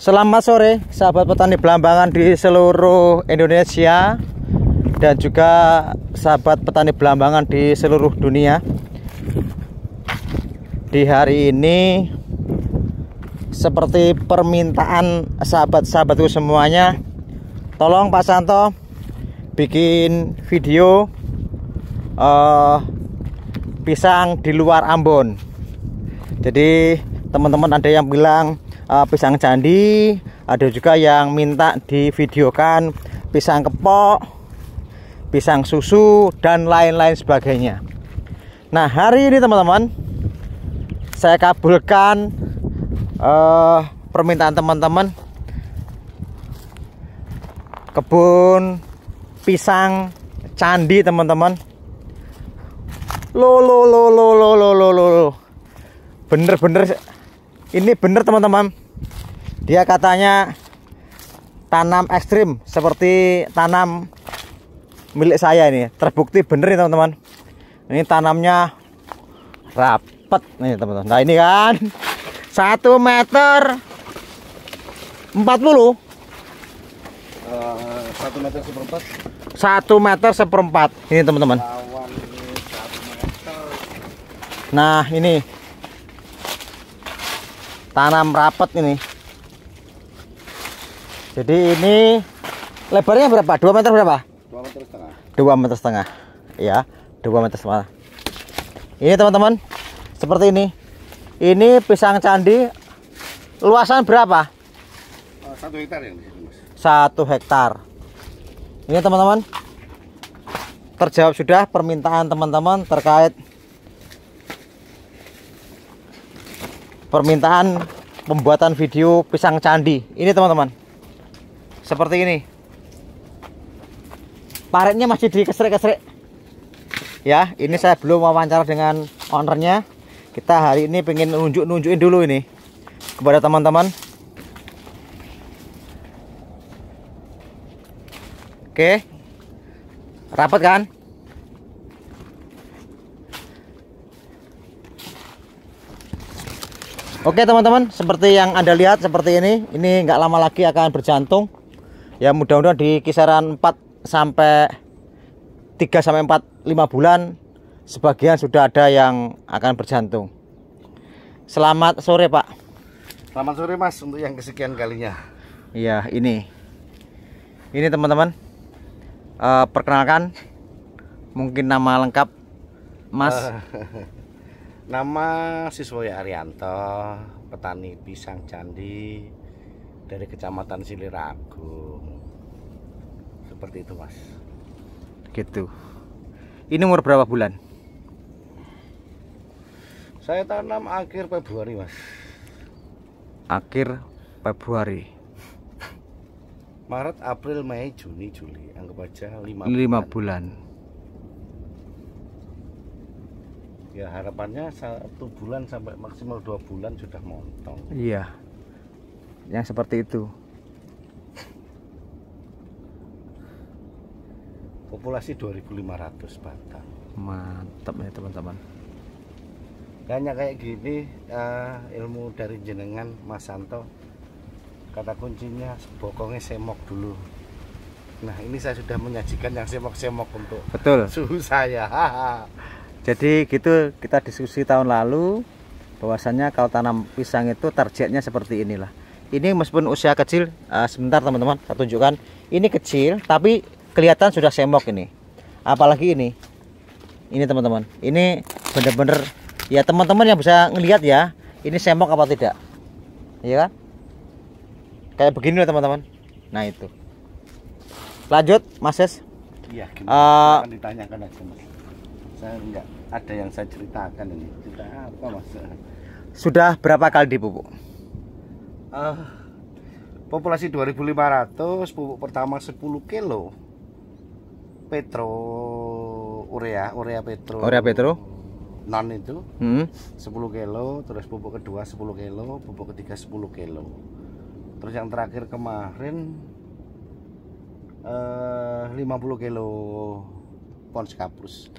Selamat sore sahabat petani belambangan di seluruh Indonesia dan juga sahabat petani belambangan di seluruh dunia. Di hari ini seperti permintaan sahabat-sahabatku semuanya, tolong Pak Santo bikin video pisang di luar Ambon. Jadi teman-teman ada yang bilang pisang candi, ada juga yang minta divideokan pisang kepok, pisang susu, dan lain-lain sebagainya. Nah, hari ini teman-teman, saya kabulkan permintaan teman-teman. Kebun pisang candi teman-teman. Lo bener-bener ini bener teman-teman. Dia katanya tanam ekstrim seperti tanam milik saya ini. Terbukti bener nih teman-teman. Ini tanamnya rapet nih teman-teman. Nah ini kan 1 meter 40. 1 meter seperempat. 1 meter seperempat. Ini teman-teman. Nah ini tanam rapet ini. Jadi ini lebarnya berapa? 2 meter berapa? 2 meter setengah. 2 meter setengah. Ya, 2 meter setengah. Ini teman-teman, seperti ini. Ini pisang candi. Luasan berapa? 1 hektar yang di sini, Mas. 1 hektar. Ini teman-teman, terjawab sudah permintaan teman-teman terkait permintaan pembuatan video pisang candi. Ini teman-teman, seperti ini. Paretnya masih dikesrek-kesrek. Ya, ini saya belum wawancara dengan ownernya. Kita hari ini pengen nunjukin dulu ini kepada teman-teman. Oke, rapat kan? Oke teman-teman, seperti yang Anda lihat seperti ini nggak lama lagi akan berjantung. Ya mudah-mudahan di kisaran 4 sampai 3 sampai 4 5 bulan sebagian sudah ada yang akan berjantung. Selamat sore Pak. Selamat sore Mas, untuk yang kesekian kalinya. Iya ini teman-teman, perkenalkan mungkin nama lengkap Mas. Nama Siswoyo Arianto, petani pisang candi dari Kecamatan Siliragung. Seperti itu Mas. Gitu. Ini umur berapa bulan? Saya tanam akhir Februari Mas. Akhir Februari. Maret, April, Mei, Juni, Juli. Anggap aja 5 bulan. Ya harapannya 1 bulan sampai maksimal 2 bulan sudah montong. Iya, yang seperti itu. Populasi 2.500 batang. Mantap ya teman-teman. Hanya kayak gini, ilmu dari jenengan Mas Santo. Kata kuncinya bokongnya semok dulu. Nah ini saya sudah menyajikan yang semok-semok untuk Betul. suhu saya. Jadi gitu, kita diskusi tahun lalu bahwasannya kalau tanam pisang itu targetnya seperti inilah. Ini meskipun usia kecil, sebentar teman-teman saya tunjukkan. Ini kecil tapi kelihatan sudah semok ini. Apalagi ini teman-teman, ini bener-bener ya teman-teman yang bisa ngelihat ya, ini semok apa tidak, iya kan? Kayak begini loh teman-teman. Nah itu. Lanjut Mas Ses. Iya, gimana? Akan ditanyakan aja Mas. Saya enggak ada yang saya ceritakan ini. Cerita apa Mas? Sudah berapa kali dipupuk? Populasi 2.500, pupuk pertama 10 kilo. Petro urea petro. Non itu 10 kilo, terus pupuk kedua 10 kilo, pupuk ketiga 10 kilo. Terus yang terakhir kemarin 50 kilo Pons Kapus.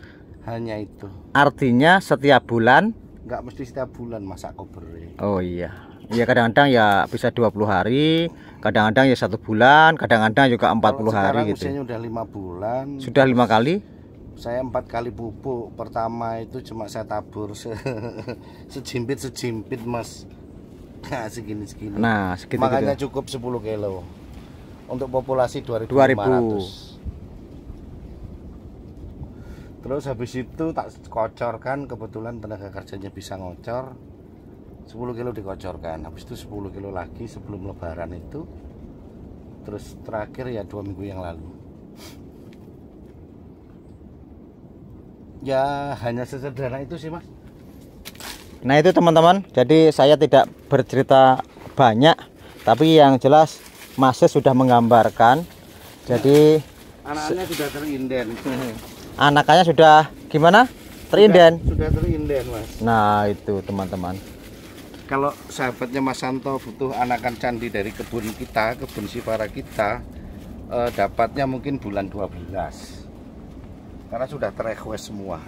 Hanya itu. Artinya setiap bulan? Nggak mesti setiap bulan, masa kober. Oh iya. Ya kadang-kadang ya bisa 20 hari, kadang-kadang ya 1 bulan, kadang-kadang juga 40 hari gitu. Usianya udah 5 bulan. Sudah 5 kali? Saya 4 kali pupuk. Pertama itu cuma saya tabur sejimpit Mas. Nah, segini. Nah, segitu. Makanya gitu. Cukup 10 kilo untuk populasi 2.500. Terus habis itu tak kocorkan, kebetulan tenaga kerjanya bisa ngocor. 10 kilo dikocorkan. Habis itu 10 kilo lagi sebelum lebaran itu. Terus terakhir ya 2 minggu yang lalu. Ya hanya sesederhana itu sih Mas. Nah itu teman-teman, jadi saya tidak bercerita banyak, tapi yang jelas Mas sudah menggambarkan. Jadi anak-anaknya sudah terinden. Anakannya sudah gimana? Terinden? Sudah terinden Mas. Nah itu teman-teman. Kalau sahabatnya Mas Santo butuh anakan candi dari kebun kita, kebun Sivara kita, dapatnya mungkin bulan 12. Karena sudah ter-request semua.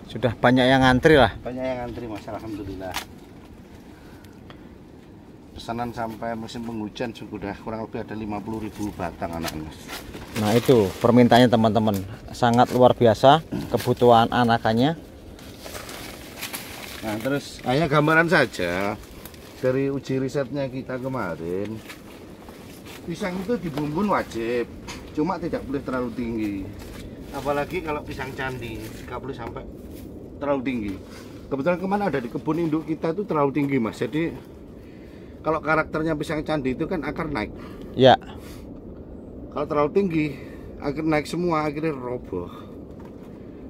Sudah banyak yang ngantri lah. Banyak yang ngantri Mas, alhamdulillah. Pesanan sampai musim penghujan sudah kurang lebih ada 50.000 batang anak Mas. Nah itu permintaannya teman-teman, sangat luar biasa kebutuhan anakannya. Nah terus hanya gambaran saja dari uji risetnya kita kemarin, pisang itu dibumbun wajib, cuma tidak boleh terlalu tinggi. Apalagi kalau pisang candi, nggak boleh sampai terlalu tinggi. Kebetulan kemana ada di kebun induk kita itu terlalu tinggi Mas. Jadi kalau karakternya pisang candi itu kan akar naik. Ya. Kalau terlalu tinggi, akar naik semua, akhirnya roboh.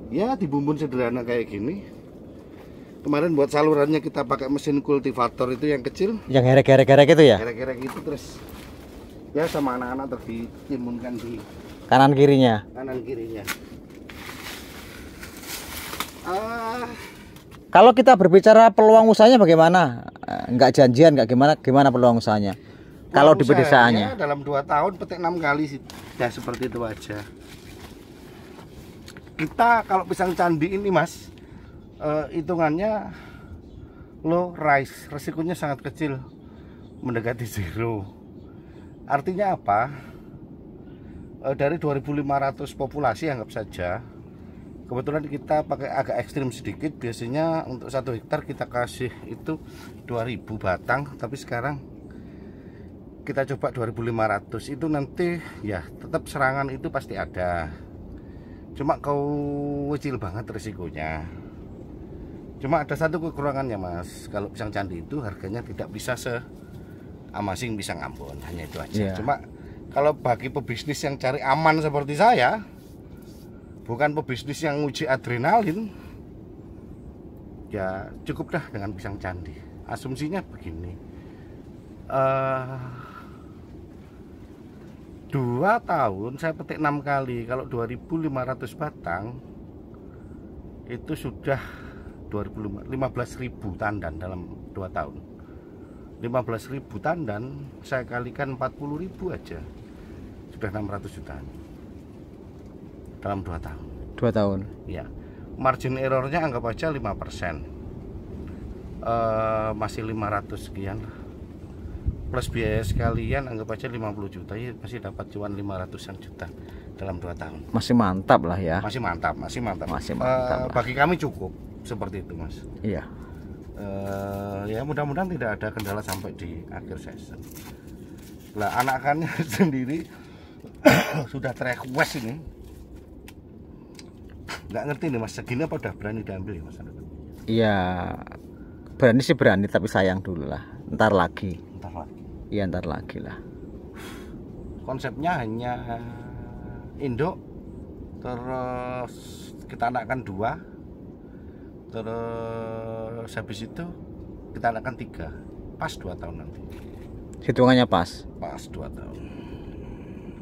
Ya dibumbun sederhana kayak gini. Kemarin buat salurannya kita pakai mesin kultivator itu yang kecil. Yang gerek-gerek gitu ya? Gerek-gerek gitu terus. Ya sama anak-anak tertimbunkan di kanan kirinya. Kanan kirinya. Kalau kita berbicara peluang usahanya bagaimana? Enggak janjian, enggak gimana peluang usahanya? Kalau di pedesaannya dalam 2 tahun petik 6 kali sih. Ya seperti itu aja. Kita kalau pisang candi ini Mas, hitungannya low rise, resikonya sangat kecil, mendekati zero. Artinya apa? Dari 2.500 populasi anggap saja, kebetulan kita pakai agak ekstrim sedikit. Biasanya untuk 1 hektar kita kasih itu 2.000 batang, tapi sekarang kita coba 2.500. Itu nanti ya tetap serangan itu pasti ada, cuma kecil banget risikonya. Cuma ada satu kekurangannya Mas, kalau pisang candi itu harganya tidak bisa se-amasing pisang Ambon, hanya itu aja. Cuma kalau bagi pebisnis yang cari aman seperti saya, bukan pebisnis yang uji adrenalin, ya cukup dah dengan pisang candi. Asumsinya begini, 2 tahun saya petik 6 kali. Kalau 2.500 batang itu sudah 15.000 tandan dalam 2 tahun. 15.000 tandan saya kalikan 40.000 aja, sudah 600 jutaan dalam 2 tahun. 2 tahun. Ya, margin errornya anggap aja 5%. Masih 500 sekian lah. Plus biaya sekalian anggap aja 50 juta, ya masih dapat cuan 500-an juta dalam 2 tahun. Masih mantap lah ya. Masih mantap. Masih mantap. Bagi kami cukup seperti itu Mas. Iya. Ya mudah-mudahan tidak ada kendala sampai di akhir season. Lah anakannya sendiri sudah ter-request ini. Nggak ngerti nih Mas, segini apa udah berani diambil ya Mas? Iya, berani sih berani, tapi sayang dulu lah. Ntar lagi. Iya ntar lagi lah. Konsepnya hanya induk, terus kita anakkan 2, terus habis itu kita anakkan 3, pas 2 tahun nanti. Hitungannya pas 2 tahun.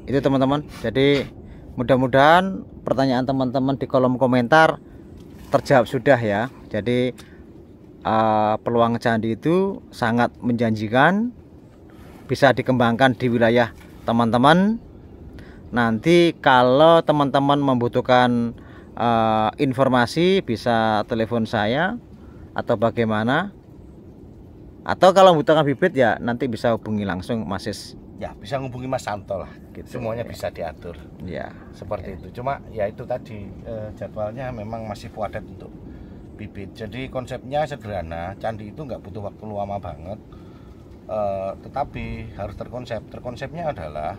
Itu teman-teman. Jadi mudah-mudahan pertanyaan teman-teman di kolom komentar terjawab sudah ya. Jadi peluang candi itu sangat menjanjikan, bisa dikembangkan di wilayah teman-teman. Nanti kalau teman-teman membutuhkan informasi bisa telepon saya atau bagaimana, Atau kalau membutuhkan bibit ya nanti bisa hubungi langsung Mas Sis. Ya bisa hubungi Mas Santo lah, gitu. Semuanya bisa diatur. Ya. Seperti itu. Cuma ya itu tadi jadwalnya memang masih padat untuk bibit. Jadi konsepnya sederhana. Candi itu nggak butuh waktu lama banget. Tetapi harus terkonsep. Terkonsepnya adalah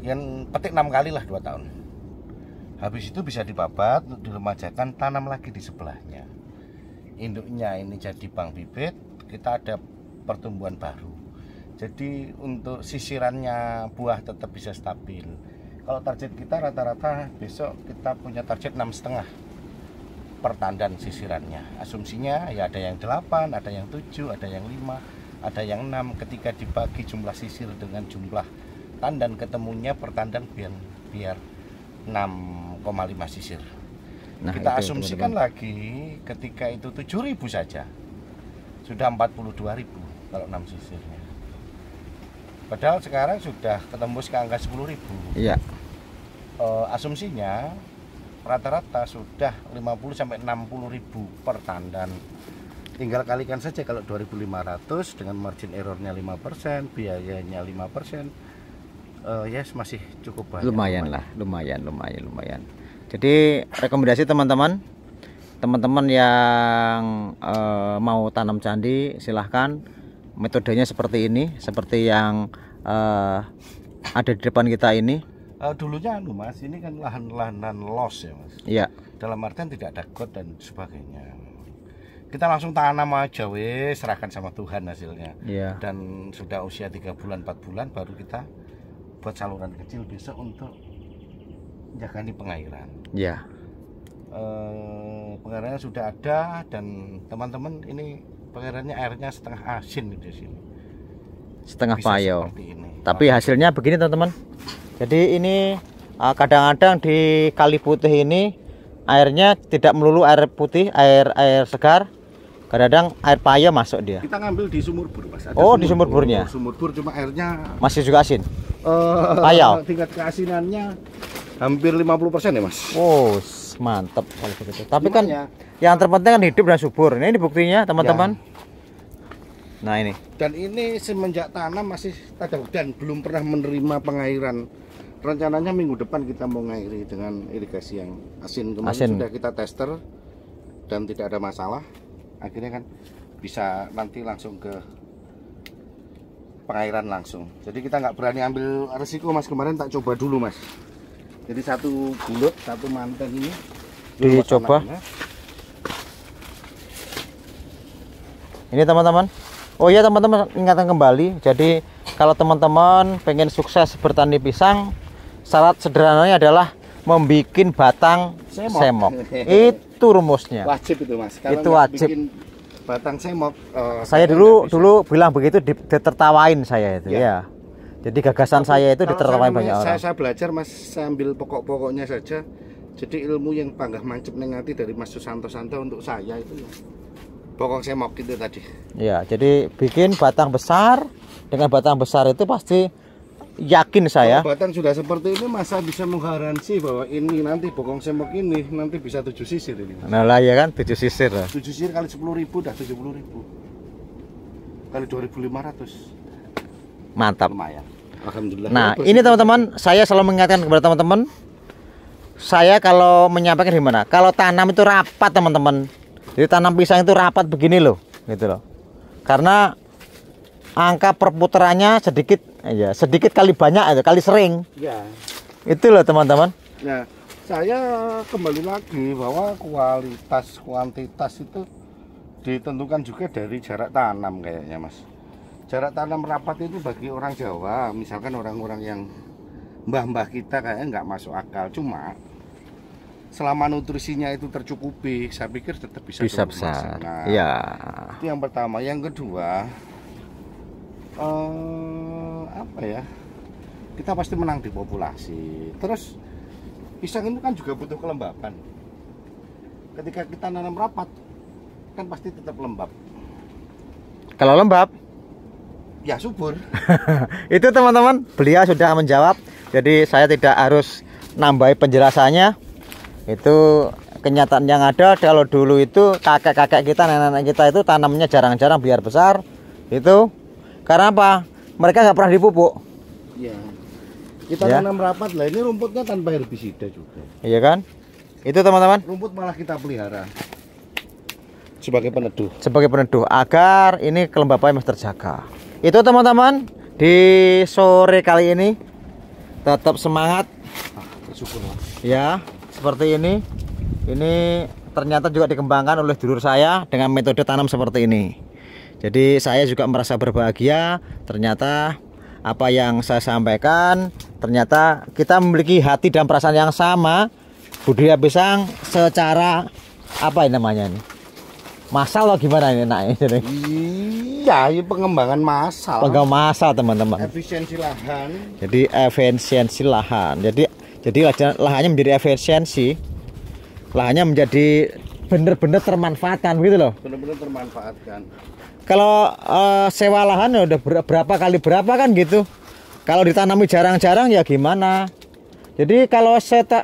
yang petik 6 kali lah 2 tahun. Habis itu bisa dibabat, diremajakan, tanam lagi di sebelahnya. Induknya ini jadi bank bibit, kita ada pertumbuhan baru. Jadi untuk sisirannya buah tetap bisa stabil. Kalau target kita rata-rata besok kita punya target 6,5 per tandan sisirannya. Asumsinya ya ada yang 8, ada yang 7, ada yang 5, ada yang 6. Ketika dibagi jumlah sisir dengan jumlah tandan, ketemunya per tandan biar 6,5 sisir. Nah, kita asumsikan teman-teman lagi ketika itu 7.000 saja sudah 42.000 kalau 6 sisirnya. Padahal sekarang sudah ketembus ke angka 10.000. Iya. Asumsinya rata-rata sudah 50 sampai 60.000 per tandan. Tinggal kalikan saja kalau 2.500 dengan margin errornya 5%, biayanya 5%. Yes, masih cukup banyak. Lumayan. Jadi rekomendasi teman-teman yang mau tanam candi, silahkan. Metodenya seperti ini, seperti yang ada di depan kita ini. Dulunya Mas, ini kan lahan-lahan los ya Mas. Iya. Dalam artian tidak ada got dan sebagainya. Kita langsung tanam aja wes, serahkan sama Tuhan hasilnya. Iya. Dan sudah usia 3 bulan 4 bulan baru kita buat saluran kecil besok untuk menjaga pengairan. Ya. Pengairannya sudah ada dan teman-teman ini pengairannya airnya setengah asin di sini. Setengah payo. Tapi hasilnya begini teman-teman. Jadi ini kadang-kadang di Kali Putih ini airnya tidak melulu air putih, air segar. Kadang-kadang air payo masuk dia. Kita ngambil di sumur bor, Mas. Di sumur bornya. Sumur bor cuma airnya masih juga asin. Payau. Tingkat keasinannya hampir 50% ya Mas. Oh mantap kalau begitu. Tapi kan yang terpenting kan hidup dan subur. Ini buktinya teman-teman. Ya. Nah ini. Dan ini semenjak tanam masih ada dan belum pernah menerima pengairan. Rencananya minggu depan kita mau ngairi dengan irigasi yang asin. Kemarin sudah kita tester dan tidak ada masalah. Akhirnya kan bisa nanti langsung ke pengairan langsung. Jadi kita nggak berani ambil resiko Mas, kemarin tak coba dulu Mas. Jadi satu bulut, satu manten ini dicoba. Ini teman-teman. Oh iya teman-teman, ingatkan kembali. Jadi kalau teman-teman pengen sukses bertani pisang, syarat sederhananya adalah membuat batang semok. Itu rumusnya. Wajib itu Mas. Kalau itu wajib. Batang semok. Saya dulu bilang begitu ditertawain saya itu ya. Jadi gagasan saya itu ditertawain banyak orang. Saya belajar Mas, saya ambil pokok-pokoknya saja. Jadi ilmu yang panggah mancep nengati dari Mas Susanto untuk saya itu ya. Pokok semok itu tadi. Ya, jadi bikin batang besar. Dengan batang besar itu pasti yakin saya. Kalau batang sudah seperti ini, masa bisa menggaransi bahwa ini nanti bokong semok ini nanti bisa 7 sisir ini. Nah lah ya kan 7 sisir. 7 sisir kali 10.000 dah 70.000. Kali 2.500. Mantap. Lumayan. Alhamdulillah. Nah, ini teman-teman, saya selalu mengingatkan kepada teman-teman. Saya kalau menyampaikan gimana? Kalau tanam itu rapat, teman-teman. Jadi tanam pisang itu rapat begini loh, gitu loh. Karena angka perputarannya sedikit kali banyak itu, kali sering. Ya. Itu loh teman-teman. Nah, saya kembali lagi bahwa kualitas kuantitas itu ditentukan juga dari jarak tanam kayaknya Mas. Jarak tanam rapat itu bagi orang Jawa, misalkan orang-orang yang mbah-mbah kita kayaknya nggak masuk akal. Cuma selama nutrisinya itu tercukupi, saya pikir tetap bisa besar. Nah, ya. Itu yang pertama. Yang kedua, apa ya? Kita pasti menang di populasi. Terus pisang itu kan juga butuh kelembapan. Ketika kita nanam rapat, kan pasti tetap lembab. Kalau lembab, ya subur. Itu teman-teman, beliau sudah menjawab. Jadi saya tidak harus nambahi penjelasannya. Itu kenyataan yang ada kalau dulu itu kakek-kakek kita, nenek-nenek kita itu tanamnya jarang-jarang biar besar. Itu karena apa? Mereka nggak pernah dipupuk. Iya. Kita tanam rapat lah. Ini rumputnya tanpa herbisida juga. Iya kan? Itu teman-teman. Rumput malah kita pelihara sebagai peneduh. Sebagai peneduh agar ini kelembapannya masih terjaga. Itu teman-teman, di sore kali ini tetap semangat. Bersyukurlah. Ya, seperti ini. Ini ternyata juga dikembangkan oleh dulur saya dengan metode tanam seperti ini. Jadi saya juga merasa berbahagia. Ternyata apa yang saya sampaikan, ternyata kita memiliki hati dan perasaan yang sama. Budidaya pisang secara apa ini namanya ini? Massal atau gimana ini naiknya? Iya, ini pengembangan massal. Pengembangan massal teman-teman. Efisiensi lahan. Jadi efisiensi lahan. Jadi lahannya menjadi efisiensi. Lahannya menjadi benar-benar termanfaatkan gitu loh. Benar-benar termanfaatkan. Kalau sewa lahan ya udah berapa kali berapa kan gitu. Kalau ditanami jarang-jarang ya gimana? Jadi kalau 1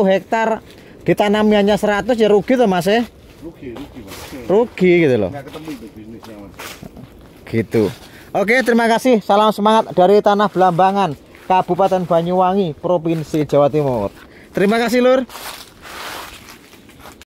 hektar ditanami hanya 100 ya rugi tuh Mas ya? Rugi Mas. Rugi gitu loh. Nggak ketemu itu bisnisnya Mas. Gitu. Oke, terima kasih. Salam semangat dari Tanah Belambangan, Kabupaten Banyuwangi, Provinsi Jawa Timur. Terima kasih Lur.